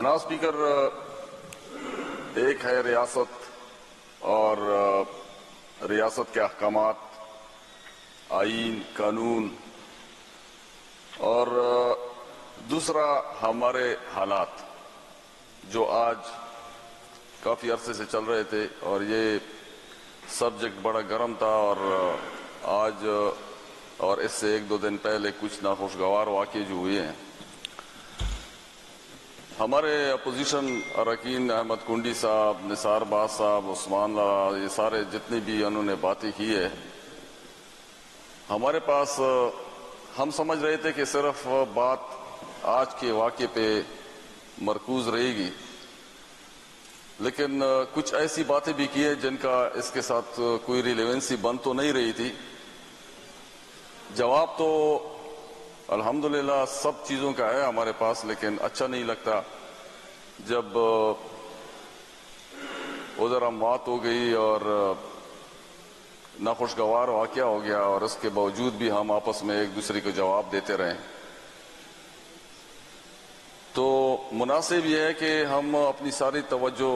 جناب اسپیکر، ایک ہے ریاست اور ریاست کے احکامات، آئین، قانون، اور دوسرا ہمارے حالات جو آج کافی عرصے سے چل رہے تھے، اور یہ سبجیکٹ بڑا گرم تھا، اور آج اور اس سے ایک دو دن پہلے کچھ ناخوشگوار واقعے جو ہوئے ہیں. ہمارے اپوزیشن اراکین احمد کنڈی صاحب، نثار باز صاحب، عثمان لالا، یہ سارے جتنی بھی انہوں نے باتیں کی ہے، ہمارے پاس ہم سمجھ رہے تھے کہ صرف بات آج کے واقعے پہ مرکوز رہے گی، لیکن کچھ ایسی باتیں بھی کی ہیں جن کا اس کے ساتھ کوئی ریلیونسی بن تو نہیں رہی تھی. جواب تو الحمدللہ سب چیزوں کا ہے ہمارے پاس، لیکن اچھا نہیں لگتا جب ادھر اموات ہو گئی اور ناخوشگوار واقعہ ہو گیا، اور اس کے باوجود بھی ہم آپس میں ایک دوسرے کو جواب دیتے رہے. تو مناسب یہ ہے کہ ہم اپنی ساری توجہ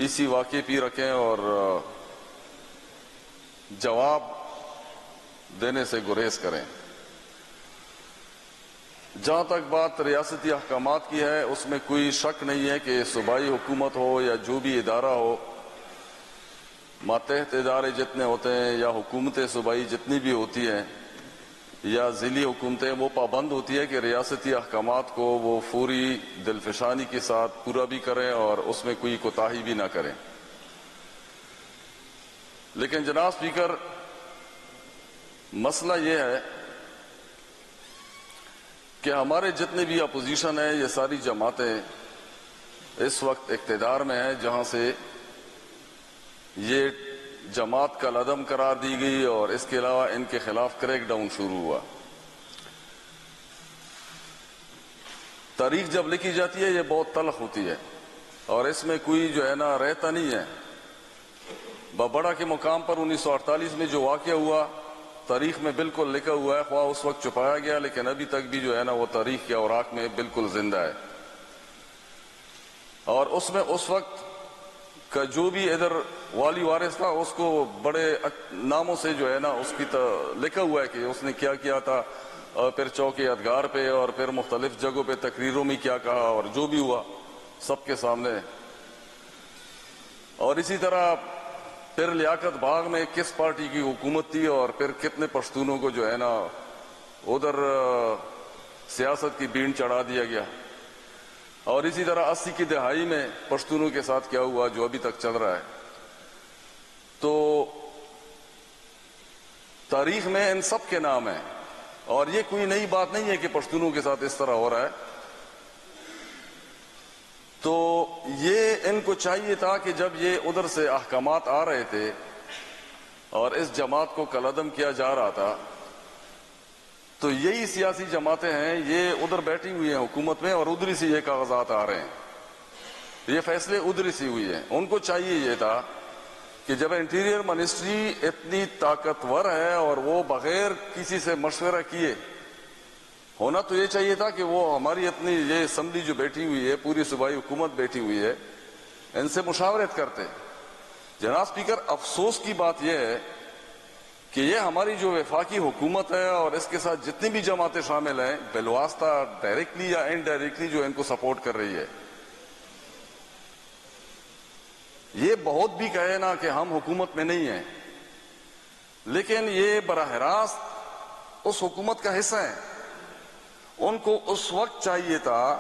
اسی واقعے پہ رکھیں اور جواب دینے سے گریز کریں. جہاں تک بات ریاستی احکامات کی ہے، اس میں کوئی شک نہیں ہے کہ صوبائی حکومت ہو یا جو بھی ادارہ ہو، ماتحت ادارے جتنے ہوتے ہیں یا حکومتیں صوبائی جتنی بھی ہوتی ہیں یا ضلعی حکومتیں، وہ پابند ہوتی ہے کہ ریاستی احکامات کو وہ فوری دلفشانی کے ساتھ پورا بھی کریں اور اس میں کوئی کوتاہی بھی نہ کریں. لیکن جناب اسپیکر، مسئلہ یہ ہے کہ ہمارے جتنے بھی اپوزیشن ہیں، یہ ساری جماعتیں اس وقت اقتدار میں ہیں، جہاں سے یہ جماعت کل عدم قرار دی گئی اور اس کے علاوہ ان کے خلاف کریک ڈاؤن شروع ہوا. تاریخ جب لکھی جاتی ہے یہ بہت تلخ ہوتی ہے، اور اس میں کوئی جو ہے نا رہتا نہیں ہے. بابڑا کے مقام پر 1948 میں جو واقعہ ہوا تاریخ میں بالکل لکھا ہوا ہے، خواہ اس وقت چھپایا گیا، لیکن ابھی تک بھی جو ہے نا وہ تاریخ کے اوراق میں بالکل زندہ ہے. اور اس میں اس وقت کا جو بھی ادھر والی وارث تھا، اس کو بڑے ناموں سے جو ہے نا اس کی لکھا ہوا ہے کہ اس نے کیا کیا تھا، اور پھر چوک یادگار پہ اور پھر مختلف جگہوں پہ تقریروں میں کیا کہا، اور جو بھی ہوا سب کے سامنے. اور اسی طرح پھر لیاقت باغ میں کس پارٹی کی حکومت تھی، اور پھر کتنے پشتونوں کو جو ہے نا ادھر سیاست کی بین چڑھا دیا گیا. اور اسی طرح 80 کی دہائی میں پشتونوں کے ساتھ کیا ہوا جو ابھی تک چل رہا ہے. تو تاریخ میں ان سب کے نام ہیں، اور یہ کوئی نئی بات نہیں ہے کہ پشتونوں کے ساتھ اس طرح ہو رہا ہے. تو یہ ان کو چاہیے تھا کہ جب یہ ادھر سے احکامات آ رہے تھے اور اس جماعت کو کالعدم کیا جا رہا تھا، تو یہی سیاسی جماعتیں ہیں، یہ ادھر بیٹھی ہوئی ہیں حکومت میں، اور ادھری سے یہ کاغذات آ رہے ہیں، یہ فیصلے ادھری سے ہوئی ہیں. ان کو چاہیے یہ تھا کہ جب انٹیریئر منسٹری اتنی طاقتور ہے اور وہ بغیر کسی سے مشورہ کیے، ہونا تو یہ چاہیے تھا کہ وہ ہماری اتنی یہ اسمبلی جو بیٹھی ہوئی ہے، پوری صوبائی حکومت بیٹھی ہوئی ہے، ان سے مشاورت کرتے. جناب اسپیکر، افسوس کی بات یہ ہے کہ یہ ہماری جو وفاقی حکومت ہے اور اس کے ساتھ جتنی بھی جماعتیں شامل ہیں، بالواسطہ ڈائریکٹلی یا انڈائریکٹلی جو ان کو سپورٹ کر رہی ہے، یہ بہت بھی کہے نا کہ ہم حکومت میں نہیں ہیں، لیکن یہ براہ راست اس حکومت کا حصہ ہیں. ان کو اس وقت چاہیے تھا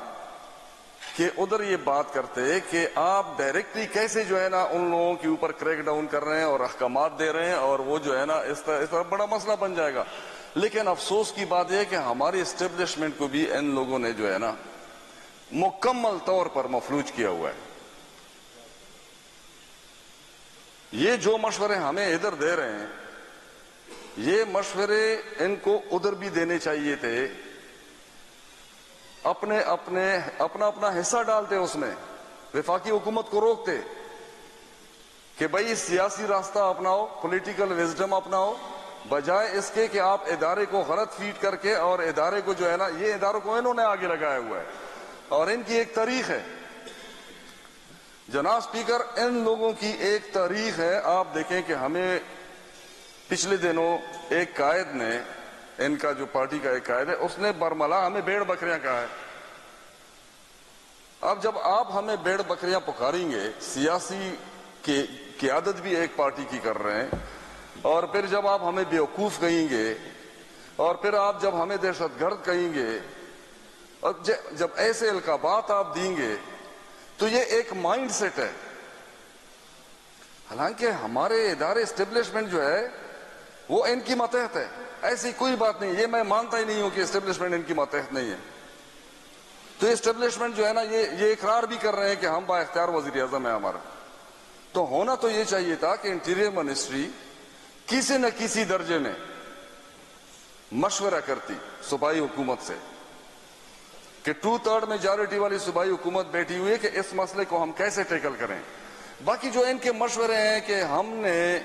کہ ادھر یہ بات کرتے کہ آپ ڈائریکٹلی کیسے جو ہے نا ان لوگوں کے اوپر کریک ڈاؤن کر رہے ہیں اور احکامات دے رہے ہیں، اور وہ جو ہے نا اس طرح بڑا مسئلہ بن جائے گا. لیکن افسوس کی بات یہ ہے کہ ہماری اسٹیبلشمنٹ کو بھی ان لوگوں نے جو ہے نا مکمل طور پر مفلوج کیا ہوا ہے. یہ جو مشورے ہمیں ادھر دے رہے ہیں، یہ مشورے ان کو ادھر بھی دینے چاہیے تھے. اپنا حصہ ڈالتے، اس میں وفاقی حکومت کو روکتے کہ بھائی سیاسی راستہ اپناؤ، پولیٹیکل وزڈم اپناؤ، بجائے اس کے کہ آپ ادارے کو غلط فیڈ کر کے، اور ادارے کو جو ہے نا، یہ اداروں کو انہوں نے آگے لگایا ہوا ہے، اور ان کی ایک تاریخ ہے جناب اسپیکر، ان لوگوں کی ایک تاریخ ہے. آپ دیکھیں کہ ہمیں پچھلے دنوں ایک قائد نے، ان کا جو پارٹی کا ایک قائد ہے، اس نے برملا ہمیں بھیڑ بکریاں کہا ہے. اب جب آپ ہمیں بھیڑ بکریاں پکاریں گے، سیاسی قیادت بھی ایک پارٹی کی کر رہے ہیں، اور پھر جب آپ ہمیں بیوقوف کہیں گے، اور پھر آپ جب ہمیں دہشت گرد کہیں گے، اور جب ایسے القابات آپ دیں گے، تو یہ ایک مائنڈ سیٹ ہے. حالانکہ ہمارے ادارے اسٹیبلشمنٹ جو ہے وہ ان کی ماتحت ہے. ایسی کوئی بات نہیں، یہ میں مانتا ہی نہیں ہوں کہ اسٹیبلشمنٹ ان کی ماتحت نہیں ہے. تو اسٹیبلشمنٹ جو ہے نا، یہ اقرار بھی کر رہے ہیں کہ ہم با اختیار وزیر اعظم ہے ہمارا. تو ہونا تو یہ چاہیے تھا کہ انٹیریئر منسٹری کسی نہ کسی درجے میں مشورہ کرتی صوبائی حکومت سے کہ 2/3 میجارٹی والی صوبائی حکومت بیٹھی ہوئی ہے کہ اس مسئلے کو ہم کیسے ٹیکل کریں. باقی جو ان کے مشورے ہیں کہ ہم نے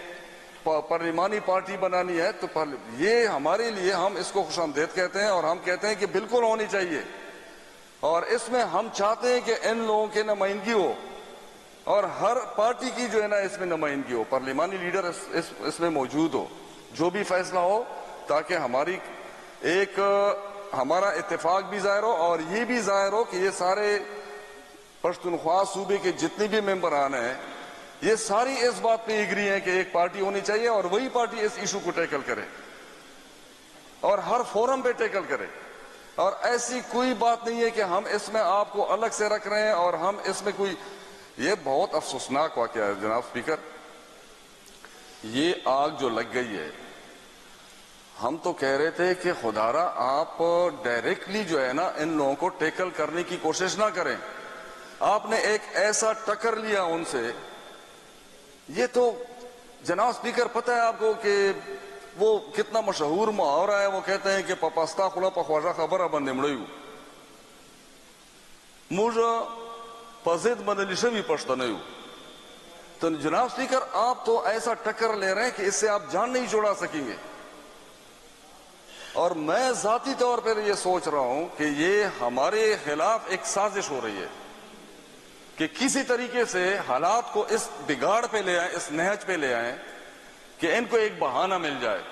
پارلیمانی پارٹی بنانی ہے، تو یہ ہمارے لیے، ہم اس کو خوش آمدید کہتے ہیں، اور ہم کہتے ہیں کہ بالکل ہونی چاہیے. اور اس میں ہم چاہتے ہیں کہ ان لوگوں کی نمائندگی ہو، اور ہر پارٹی کی جو ہے نا اس میں نمائندگی ہو، پارلیمانی لیڈر اس میں موجود ہو، جو بھی فیصلہ ہو، تاکہ ہمارا اتفاق بھی ظاہر ہو، اور یہ بھی ظاہر ہو کہ یہ سارے پشتونخوا صوبے کے جتنے بھی ممبران ہیں، یہ ساری اس بات پہ ایگری ہیں کہ ایک پارٹی ہونی چاہیے، اور وہی پارٹی اس ایشو کو ٹیکل کرے اور ہر فورم پہ ٹیکل کرے. اور ایسی کوئی بات نہیں ہے کہ ہم اس میں آپ کو الگ سے رکھ رہے ہیں، اور ہم اس میں کوئی، یہ بہت افسوسناک واقعہ ہے جناب اسپیکر. یہ آگ جو لگ گئی ہے، ہم تو کہہ رہے تھے کہ خدارا آپ ڈائریکٹلی جو ہے نا ان لوگوں کو ٹیکل کرنے کی کوشش نہ کریں. آپ نے ایک ایسا ٹکر لیا ان سے. یہ تو جناب اسپیکر پتہ ہے آپ کو کہ وہ کتنا مشہور محاورہ ہے، وہ کہتے ہیں کہ پپاستا خلا پخواجہ خبر ابن نمڑیو مجھے پزید بدلشہ بھی پشتا نہیں ہو. تو جناب اسپیکر آپ تو ایسا ٹکر لے رہے ہیں کہ اس سے آپ جان نہیں چھوڑا سکیں گے. اور میں ذاتی طور پر یہ سوچ رہا ہوں کہ یہ ہمارے خلاف ایک سازش ہو رہی ہے کہ کسی طریقے سے حالات کو اس بگاڑ پہ لے آئیں، اس نہج پہ لے آئیں کہ ان کو ایک بہانہ مل جائے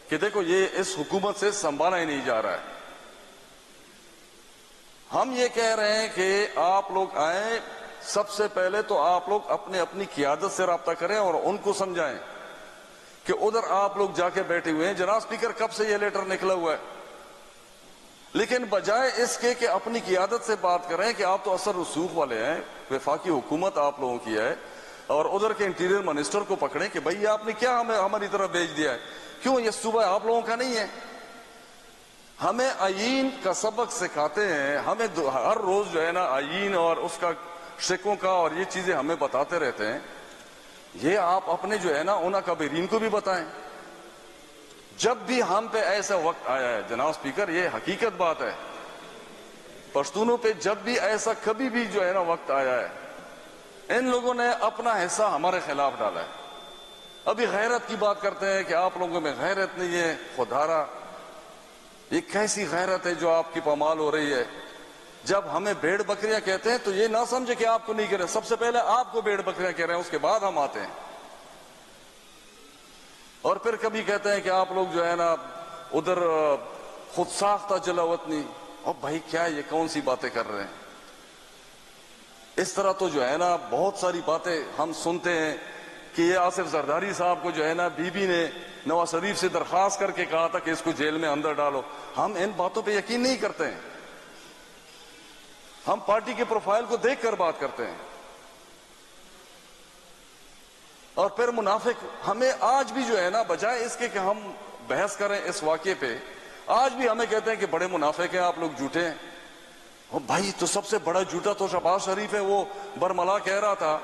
کہ دیکھو یہ اس حکومت سے سنبھالا ہی نہیں جا رہا ہے. ہم یہ کہہ رہے ہیں کہ آپ لوگ آئیں، سب سے پہلے تو آپ لوگ اپنی قیادت سے رابطہ کریں اور ان کو سمجھائیں کہ ادھر آپ لوگ جا کے بیٹھے ہوئے ہیں. جناب اسپیکر کب سے یہ لیٹر نکلا ہوا ہے، لیکن بجائے اس کے کہ اپنی قیادت سے بات کریں کہ آپ تو اثر رسوخ والے ہیں، وفاقی حکومت آپ لوگوں کی ہے، اور ادھر کے انٹیریئر منسٹر کو پکڑیں کہ بھئی آپ نے کیا ہماری طرف بھیج دیا ہے، کیوں یہ صوبہ آپ لوگوں کا نہیں ہے. ہمیں آئین کا سبق سکھاتے ہیں، ہمیں ہر روز جو ہے نا آئین اور اس کا شکوں کا اور یہ چیزیں ہمیں بتاتے رہتے ہیں. یہ آپ اپنے جو ہے نا ان اکابرین کو بھی بتائیں. جب بھی ہم پہ ایسا وقت آیا ہے جناب اسپیکر، یہ حقیقت بات ہے، پشتونوں پہ جب بھی ایسا کبھی بھی جو ہے نا وقت آیا ہے، ان لوگوں نے اپنا حصہ ہمارے خلاف ڈالا ہے. ابھی غیرت کی بات کرتے ہیں کہ آپ لوگوں میں غیرت نہیں ہے. خدارا یہ کیسی غیرت ہے جو آپ کی پامال ہو رہی ہے. جب ہمیں بھیڑ بکریاں کہتے ہیں تو یہ نہ سمجھے کہ آپ کو نہیں کہہ رہے، سب سے پہلے آپ کو بھیڑ بکریاں کہہ رہے ہیں، اس کے بعد ہم آتے ہیں. اور پھر کبھی کہتے ہیں کہ آپ لوگ جو ہے نا ادھر خود ساختہ جلا وطنی. اور بھائی کیا یہ کون سی باتیں کر رہے ہیں؟ اس طرح تو جو ہے نا بہت ساری باتیں ہم سنتے ہیں کہ یہ آصف زرداری صاحب کو جو ہے نا بی بی نے نواز شریف سے درخواست کر کے کہا تھا کہ اس کو جیل میں اندر ڈالو. ہم ان باتوں پہ یقین نہیں کرتے ہیں، ہم پارٹی کے پروفائل کو دیکھ کر بات کرتے ہیں. اور پھر منافق ہمیں آج بھی جو ہے نا، بجائے اس کے کہ ہم بحث کریں اس واقعے پہ، آج بھی ہمیں کہتے ہیں کہ بڑے منافق ہیں آپ لوگ، جھوٹے ہیں. بھائی تو سب سے بڑا جھوٹا تو شہباز شریف ہے. وہ برملا کہہ رہا تھا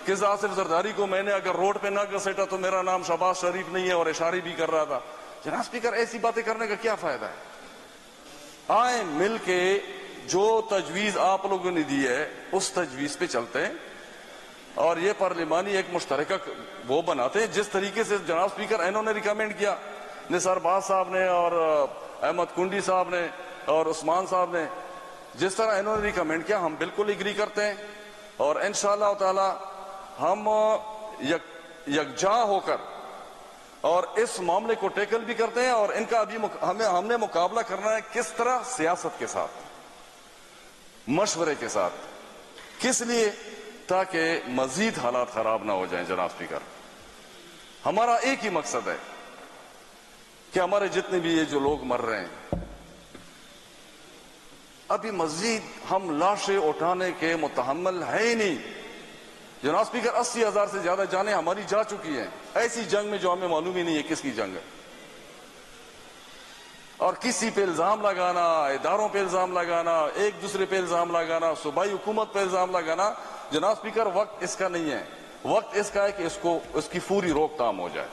کہ آصف زرداری کو میں نے اگر روڈ پہ نہ گھسیٹا تو میرا نام شہباز شریف نہیں ہے، اور اشارے بھی کر رہا تھا. جناب اسپیکر ایسی باتیں کرنے کا کیا فائدہ ہے؟ آئیں مل کے جو تجویز آپ لوگوں نے دی ہے اس تجویز پہ چلتے ہیں، اور یہ پارلیمانی ایک مشترکہ وہ بناتے ہیں جس طریقے سے جناب اسپیکر انہوں نے ریکمینڈ کیا، نثار باز صاحب نے اور احمد کنڈی صاحب نے اور عثمان صاحب نے. جس طرح انہوں نے ریکمینڈ کیا ہم بالکل اگری کرتے ہیں، اور انشاءاللہ تعالی ہم یکجا ہو کر اور اس معاملے کو ٹیکل بھی کرتے ہیں، اور ان کا ابھی ہم نے مقابلہ کرنا ہے کس طرح؟ سیاست کے ساتھ، مشورے کے ساتھ. کس لیے؟ تاکہ مزید حالات خراب نہ ہو جائیں. جناب اسپیکر، ہمارا ایک ہی مقصد ہے کہ ہمارے جتنے بھی یہ جو لوگ مر رہے ہیں، ابھی مزید ہم لاشیں اٹھانے کے متحمل ہیں ہی نہیں. جناب اسپیکر، 80,000 سے زیادہ جانیں ہماری جا چکی ہیں ایسی جنگ میں جو ہمیں معلوم ہی نہیں ہے کس کی جنگ ہے. اور کسی پہ الزام لگانا، اداروں پہ الزام لگانا، ایک دوسرے پہ الزام لگانا، صوبائی حکومت پہ الزام لگانا، جناب اسپیکر وقت اس کا نہیں ہے. وقت اس کا ہے کہ اس کی پوری روک تھام ہو جائے،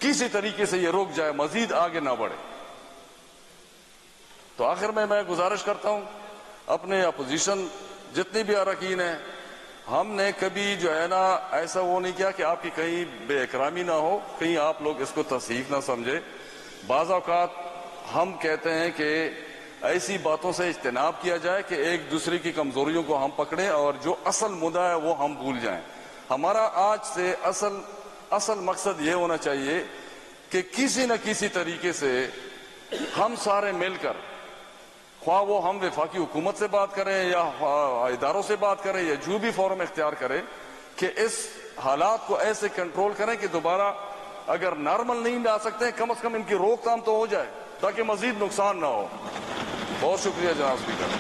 کسی طریقے سے یہ روک جائے، مزید آگے نہ بڑھے. تو آخر میں گزارش کرتا ہوں اپنے اپوزیشن جتنے بھی اراکین ہیں، ہم نے کبھی جو ہے نا ایسا وہ نہیں کیا کہ آپ کی کہیں بے اکرامی نہ ہو، کہیں آپ لوگ اس کو تصحیح نہ سمجھے. بعض اوقات ہم کہتے ہیں کہ ایسی باتوں سے اجتناب کیا جائے کہ ایک دوسرے کی کمزوریوں کو ہم پکڑیں اور جو اصل مدعا ہے وہ ہم بھول جائیں. ہمارا آج سے اصل مقصد یہ ہونا چاہیے کہ کسی نہ کسی طریقے سے ہم سارے مل کر، خواہ وہ ہم وفاقی حکومت سے بات کریں یا اداروں سے بات کریں یا جو بھی فورم اختیار کریں، کہ اس حالات کو ایسے کنٹرول کریں کہ دوبارہ اگر نارمل نہیں لا سکتے کم از کم ان کی روک تھام تو ہو جائے تاکہ مزید نقصان نہ ہو. بہت شکریہ جناب اسپیکر.